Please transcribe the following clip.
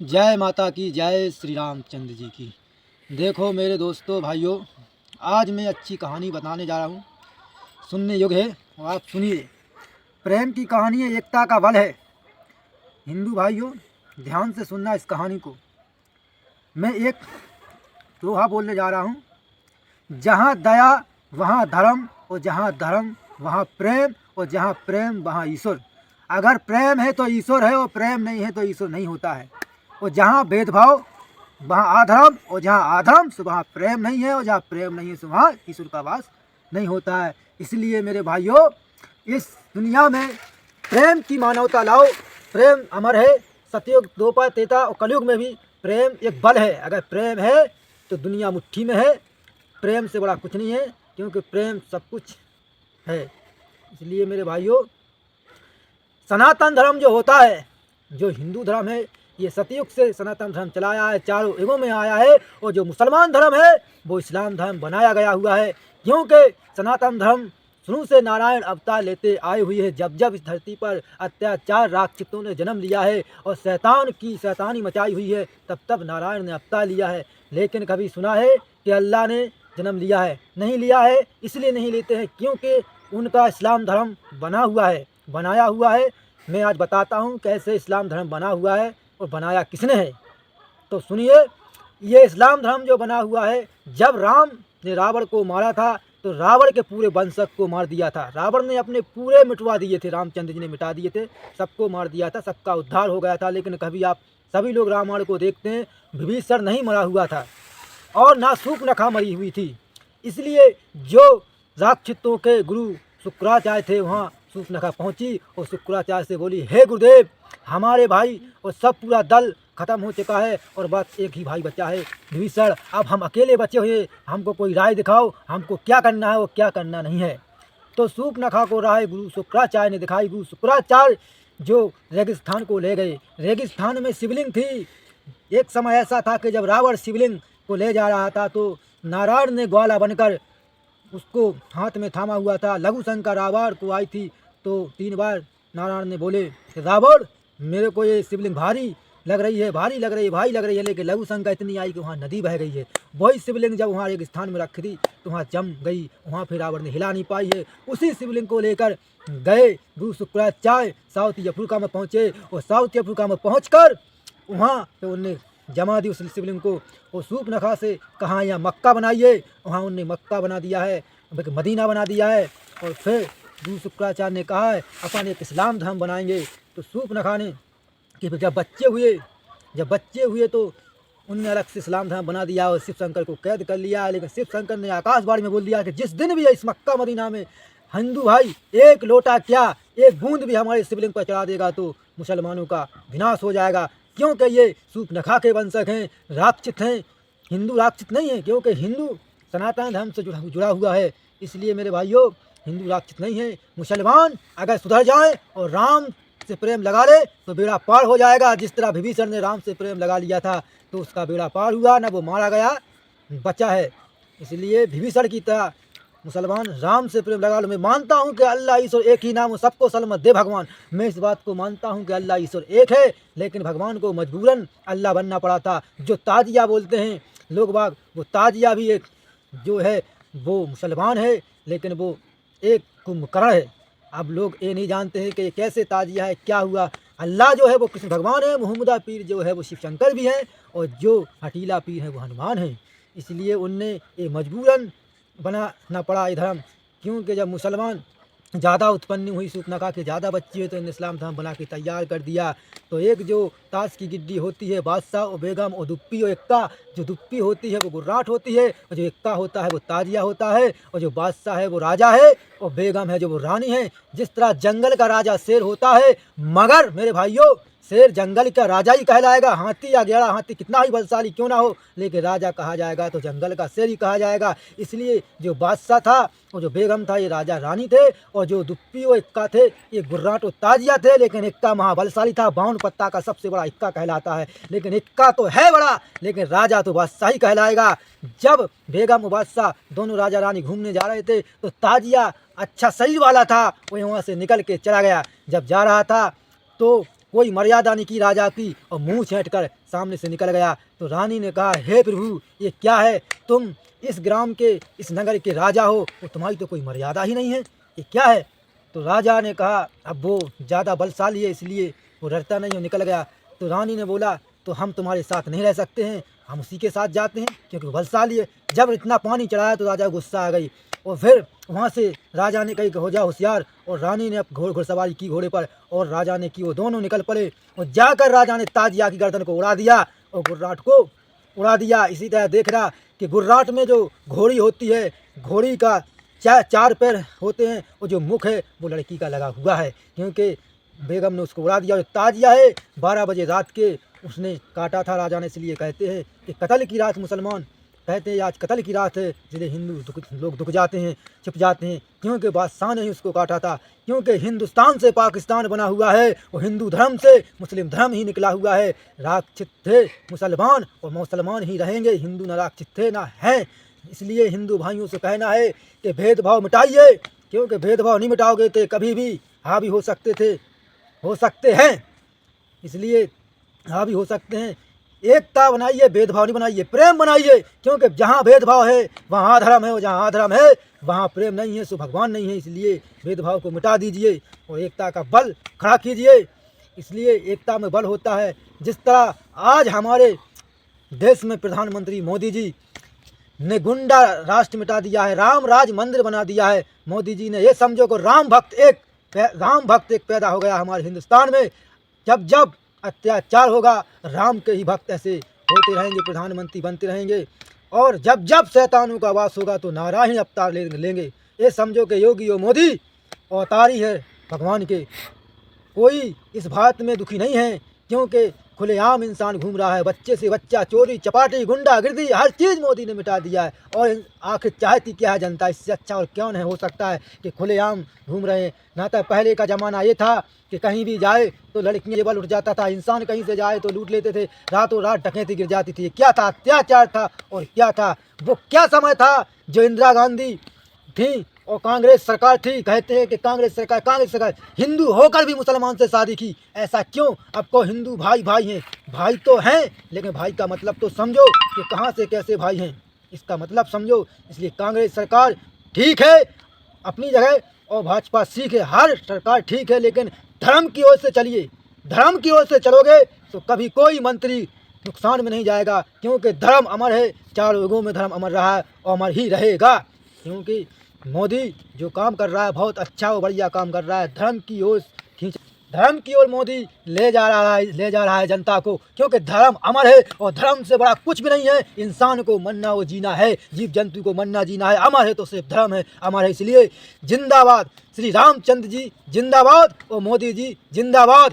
जय माता की जय श्री रामचंद्र जी की। देखो मेरे दोस्तों भाइयों, आज मैं अच्छी कहानी बताने जा रहा हूँ। सुनने योग्य है और आप सुनिए। प्रेम की कहानी है, एकता का बल है। हिंदू भाइयों ध्यान से सुनना इस कहानी को। मैं एक दोहा बोलने जा रहा हूँ। जहाँ दया वहाँ धर्म, और जहाँ धर्म वहाँ प्रेम, और जहाँ प्रेम वहाँ ईश्वर। अगर प्रेम है तो ईश्वर है, और प्रेम नहीं है तो ईश्वर नहीं होता है। और जहाँ भेदभाव वहाँ अधर्म, और जहाँ अधर्म से वहाँ प्रेम नहीं है, और जहाँ प्रेम नहीं है वहाँ ईश्वर का वास नहीं होता है। इसलिए मेरे भाइयों, इस दुनिया में प्रेम की मानवता लाओ। प्रेम अमर है, सतयुग द्वापर त्रेता और कलयुग में भी प्रेम एक बल है। अगर प्रेम है तो दुनिया मुट्ठी में है। प्रेम से बड़ा कुछ नहीं है, क्योंकि प्रेम सब कुछ है। इसलिए मेरे भाइयों, सनातन धर्म जो होता है, जो हिंदू धर्म है, ये सतयुग से सनातन धर्म चलाया है, चारों युगों में आया है। और जो मुसलमान धर्म है वो इस्लाम धर्म बनाया गया हुआ है। क्योंकि सनातन धर्म शुरू से नारायण अवतार लेते आए हुई है। जब जब इस धरती पर अत्याचार राक्षसों ने जन्म लिया है और शैतान की शैतानी मचाई हुई है, तब तब नारायण ने अवतार लिया है। लेकिन कभी सुना है कि अल्लाह ने जन्म लिया है? नहीं लिया है। इसलिए नहीं लेते हैं क्योंकि उनका इस्लाम धर्म बना हुआ है, बनाया हुआ है। मैं आज बताता हूँ कैसे इस्लाम धर्म बना हुआ है और बनाया किसने है। तो सुनिए, ये इस्लाम धर्म जो बना हुआ है, जब राम ने रावण को मारा था तो रावण के पूरे वंशक को मार दिया था। रावण ने अपने पूरे मिटवा दिए थे, रामचंद्र जी ने मिटा दिए थे, सबको मार दिया था, सबका उद्धार हो गया था। लेकिन कभी आप सभी लोग रामायण को देखते हैं, विभीषण नहीं मरा हुआ था और ना शूर्पणखा मरी हुई थी। इसलिए जो राक्षसों के गुरु शुक्राचार्य थे, वहाँ शूर्पणखा पहुँची और शुक्राचार्य से बोली, हे गुरुदेव, हमारे भाई और सब पूरा दल खत्म हो चुका है और बस एक ही भाई बचा है, विभीषण। अब हम अकेले बचे हुए, हमको कोई राय दिखाओ, हमको क्या करना है और क्या करना नहीं है। तो शूर्पणखा को राय गुरु शुक्राचार्य ने दिखाई। गुरु शुक्राचार्य जो रेगिस्तान को ले गए। रेगिस्तान में शिवलिंग थी। एक समय ऐसा था कि जब रावण शिवलिंग को ले जा रहा था तो नारायण ने ग्वाला बनकर उसको हाथ में थामा हुआ था। लघु शंकर रावण को आई थी तो 3 बार नारायण ने बोले, रावण मेरे को ये शिवलिंग भारी लग रही है, भारी लग रही है, भारी लग रही है। लेकिन लघु शंकर इतनी आई कि वहाँ नदी बह गई है। वही शिवलिंग जब वहाँ एक स्थान में रखी थी तो वहाँ जम गई, वहाँ फिर रावण ने हिला नहीं पाई है। उसी शिवलिंग को लेकर गए गुरु शुक्राचार्य, साउथ अफ्रीका में पहुँचे। और साउथ अफ्रीका में पहुँच कर वहाँ पर उनने जमा दी उस शिवलिंग को। और शूर्पणखा से कहा यहाँ मक्का बनाइए, वहाँ उनने मक्का बना दिया है, मदीना बना दिया है। और फिर गुरु शुक्राचार्य ने कहा है अपन एक इस्लाम धर्म बनाएंगे। तो शूर्पणखा ने कि जब बच्चे हुए तो उनने अलग से इस्लाम धर्म बना दिया और शिव शंकर को कैद कर लिया। लेकिन शिव शंकर ने आकाशवाणी में बोल दिया कि जिस दिन भी इस मक्का मदीना में हिंदू भाई एक लोटा क्या, एक बूंद भी हमारे शिवलिंग पर चढ़ा देगा तो मुसलमानों का विनाश हो जाएगा। क्योंकि ये शूर्पणखा के वंशक हैं, राक्षस हैं, हिंदू राक्षस नहीं है। क्योंकि हिंदू सनातन धर्म से जुड़ा हुआ है। इसलिए मेरे भाइयों, हिंदू राक्षस नहीं है। मुसलमान अगर सुधर जाए और राम से प्रेम लगा ले तो बेड़ा पार हो जाएगा। जिस तरह विभीषण ने राम से प्रेम लगा लिया था तो उसका बेड़ा पार हुआ, ना वो मारा गया, बचा है। इसलिए विभीषण की तरह मुसलमान राम से प्रेम लगा लो। मैं मानता हूँ कि अल्लाह ईश्वर एक ही नाम, सबको सलमत दे भगवान। मैं इस बात को मानता हूँ कि अल्लाह ईश्वर एक है, लेकिन भगवान को मजबूरन अल्लाह बनना पड़ा था। जो ताजिया बोलते हैं लोग बाग, वो ताजिया भी एक जो है वो मुसलमान है, लेकिन वो एक कुंभकर्ण है। अब लोग ये नहीं जानते हैं कि ये कैसे ताजिया है, क्या हुआ। अल्लाह जो है वो कृष्ण भगवान है, मोहम्मदा पीर जो है वो शिव शंकर भी हैं, और जो हटीला पीर है वो हनुमान है। इसलिए उनने ये मजबूरन बनाना पड़ा ये धर्म। क्योंकि जब मुसलमान ज़्यादा उत्पन्न हुई, शूर्पणखा के ज़्यादा बच्चे हुए, तो इन्हें इस्लाम धर्म बना के तैयार कर दिया। तो एक जो ताश की गिड्डी होती है, बादशाह और बेगम और दुप्पी और एक्का। जो दुप्पी होती है वो गुर्राट होती है, और जो एक्का होता है वो ताजिया होता है, और जो बादशाह है वो राजा है, और बेगम है जो वो रानी है। जिस तरह जंगल का राजा शेर होता है, मगर मेरे भाइयों शेर जंगल का राजा ही कहलाएगा। हाथी या गैड़ा हाथी कितना ही बलशाली क्यों ना हो, लेकिन राजा कहा जाएगा तो जंगल का शेर ही कहा जाएगा। इसलिए जो बादशाह था और जो बेगम था ये राजा रानी थे, और जो दुप्पी और इक्का थे ये गुर्राट और ताजिया थे। लेकिन इक्का महाबलशाली था, 52 पत्ता का सबसे बड़ा इक्का कहलाता है। लेकिन इक्का तो है बड़ा, लेकिन राजा तो बादशाह ही कहलाएगा। जब बेगम और बादशाह दोनों राजा रानी घूमने जा रहे थे तो ताजिया अच्छा शरीर वाला था, वो वहाँ से निकल के चला गया। जब जा रहा था तो कोई मर्यादा नहीं की राजा की और मुंह छेंट कर सामने से निकल गया। तो रानी ने कहा, हे प्रभु, ये क्या है? तुम इस ग्राम के, इस नगर के राजा हो और तुम्हारी तो कोई मर्यादा ही नहीं है, ये क्या है? तो राजा ने कहा, अब वो ज़्यादा बलशाली है इसलिए वो डरता नहीं, वो निकल गया। तो रानी ने बोला, तो हम तुम्हारे साथ नहीं रह सकते हैं, हम उसी के साथ जाते हैं क्योंकि वो बलशाली है। जब इतना पानी चढ़ाया तो राजा गुस्सा आ गई और फिर वहाँ से राजा ने कही कि हो जा होशियार, और रानी ने अब घुड़सवारी की घोड़े पर और राजा ने की। वो दोनों निकल पड़े और जाकर राजा ने ताजिया की गर्दन को उड़ा दिया और गुर्राट को उड़ा दिया। इसी तरह देख रहा कि गुर्राट में जो घोड़ी होती है, घोड़ी का चार पैर होते हैं और जो मुख है वो लड़की का लगा हुआ है, क्योंकि बेगम ने उसको उड़ा दिया। जो ताजिया है 12 बजे रात के उसने काटा था राजा ने, इसलिए कहते हैं कि कत्ल की रात, मुसलमान कहते हैं आज कत्ल की रात है, जिन्हें हिंदू लोग दुख जाते हैं, छिप जाते हैं, क्योंकि बादशाह ने ही उसको काटा था। क्योंकि हिंदुस्तान से पाकिस्तान बना हुआ है और हिंदू धर्म से मुस्लिम धर्म ही निकला हुआ है। राक्षित थे मुसलमान और मुसलमान ही रहेंगे, हिंदू न राक्षित थे ना हैं। इसलिए हिंदू भाइयों से कहना है कि भेदभाव मिटाइए, क्योंकि भेदभाव नहीं मिटाओगे तो कभी भी हावी हो सकते हैं, इसलिए हावी हो सकते हैं। एकता बनाइए, भेदभाव नहीं बनाइए, प्रेम बनाइए, क्योंकि जहाँ भेदभाव है वहाँ अधर्म है और जहाँ अधर्म है वहाँ प्रेम नहीं है, सो भगवान नहीं है। इसलिए भेदभाव को मिटा दीजिए और एकता का बल खड़ा कीजिए। इसलिए एकता में बल होता है। जिस तरह आज हमारे देश में प्रधानमंत्री मोदी जी ने गुंडा राष्ट्र मिटा दिया है, राम राज मंदिर बना दिया है। मोदी जी ने, ये समझो को राम भक्त एक पैदा हो गया हमारे हिंदुस्तान में। जब जब अत्याचार होगा राम के ही भक्त ऐसे होते रहेंगे, प्रधानमंत्री बनते रहेंगे, और जब जब शैतानों का वास होगा तो नारायण अवतार लेंगे। ये समझो कि योगी और मोदी अवतारी है भगवान के। कोई इस भारत में दुखी नहीं है, क्योंकि खुलेआम इंसान घूम रहा है, बच्चे से बच्चा, चोरी चपाटी गुंडागिर्दी हर चीज़ मोदी ने मिटा दिया है। और आखिर चाहती क्या है जनता? इससे अच्छा और क्यों नहीं हो सकता है कि खुलेआम घूम रहे हैं। ना तो पहले का ज़माना ये था कि कहीं भी जाए तो लड़कियां बल उठ जाता था, इंसान कहीं से जाए तो लूट लेते थे, रातों रात डकैती गिर जाती थी। क्या था? अत्याचार था। और क्या था? वो क्या समय था जो इंदिरा गांधी थी और कांग्रेस सरकार थी। कहते हैं कि कांग्रेस सरकार हिंदू होकर भी मुसलमान से शादी की। ऐसा क्यों? अब को हिंदू भाई हैं, भाई तो हैं, लेकिन भाई का मतलब तो समझो कि कहाँ से कैसे भाई हैं, इसका मतलब समझो। इसलिए कांग्रेस सरकार ठीक है अपनी जगह और भाजपा ठीक है, हर सरकार ठीक है, लेकिन धर्म की ओर से चलिए। धर्म की ओर से चलोगे तो कभी कोई मंत्री नुकसान में नहीं जाएगा, क्योंकि धर्म अमर है, चारों युगों में धर्म अमर रहा है और अमर ही रहेगा। क्योंकि मोदी जो काम कर रहा है बहुत अच्छा और बढ़िया काम कर रहा है। धर्म की ओर मोदी ले जा रहा है जनता को, क्योंकि धर्म अमर है और धर्म से बड़ा कुछ भी नहीं है। इंसान को मरना वो जीना है, जीव जंतु को मरना जीना है। अमर है तो सिर्फ धर्म है, अमर है। इसलिए जिंदाबाद श्री रामचंद्र जी, जिंदाबाद और मोदी जी जिंदाबाद।